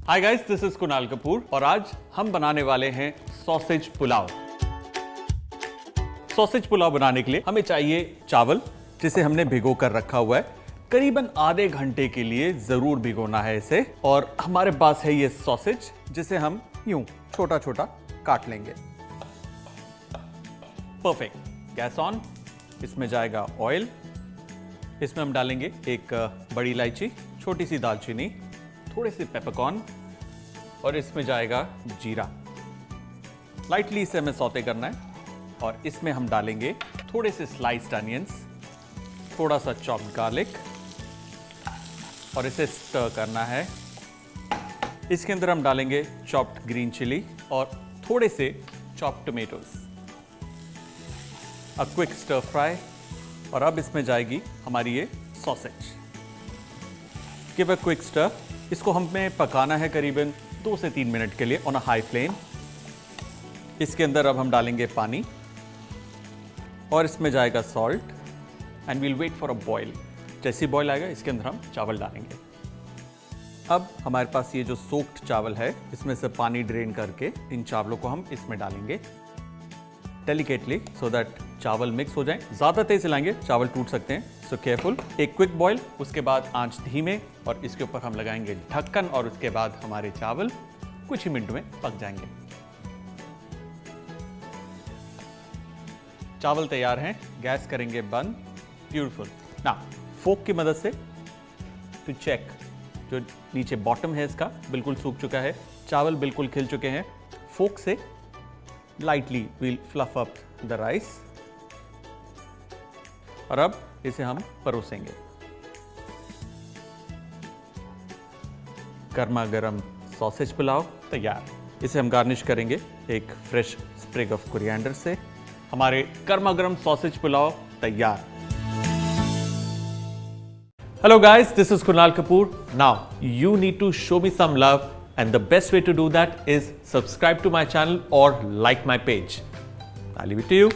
Hi guys, this is Kunal Kapoor और आज हम बनाने वाले हैं सॉसेज पुलाव। सॉसेज पुलाव बनाने के लिए हमें चाहिए चावल, जिसे हमने भिगो कर रखा हुआ है। करीबन आधे घंटे के लिए जरूर भिगोना है इसे। और हमारे पास है ये सॉसेज, जिसे हम यूं छोटा छोटा काट लेंगे। परफेक्ट। Gas on. इसमें जाएगा ऑयल। इसमें हम डालेंगे एक बड़ी इलायची, छोटी सी दालचीनी, थोड़े से पेपरकॉर्न और इसमें जाएगा जीरा। लाइटली इसे हमें सौते करना है। और इसमें हम डालेंगे थोड़े से स्लाइस्ड अनियंस, थोड़ा सा चॉप्ड गार्लिक और इसे स्टर करना है। इसके अंदर हम डालेंगे चॉप्ड ग्रीन चिली और थोड़े से chopped tomatoes. A quick stir fry. और अब इसमें जाएगी हमारी ये sausage. Give a quick stir. इसको हमें पकाना है करीबन 2 से 3 मिनट के लिए ऑन अ हाई फ्लेम। इसके अंदर अब हम डालेंगे पानी और इसमें जाएगा salt and we'll wait for a boil. जैसे बॉईल आएगा इसके अंदर हम चावल डालेंगे। अब हमारे पास ये जो सोक्ड चावल है, इसमें से पानी ड्रेन करके इन चावलों को हम इसमें डालेंगे डेलिकेटली, सो दैट चावल मिक्स हो जाए। ज्यादा तेज हिलाएंगे चावल टूट सकते हैं, सो केयरफुल। एक क्विक बॉईल, उसके बाद आंच धीमे और इसके ऊपर हम लगाएंगे ढक्कन और उसके बाद हमारे चावल कुछ ही मिनट में पक जाएंगे। चावल तैयार हैं। गैस करेंगे बंद। ब्यूटीफुल। ना फोक की मदद से टू चेक, जो नीचे बॉटम है इसका बिल्कुल सूख चुका है, चावल बिल्कुल खिल चुके हैं। फोक से lightly we'll fluff up the rice और अब इसे हम परोसेंगे। गर्मा गर्म सॉसेज पुलाव तैयार। इसे हम गार्निश करेंगे एक फ्रेश स्प्रिग ऑफ कोरिएंडर से। हमारे गर्मा गर्म सॉसेज पुलाव तैयार। Hello guys, this is Kunal Kapur. Now, you need to show me some love and the best way to do that is subscribe to my channel or like my page. I'll leave it to you.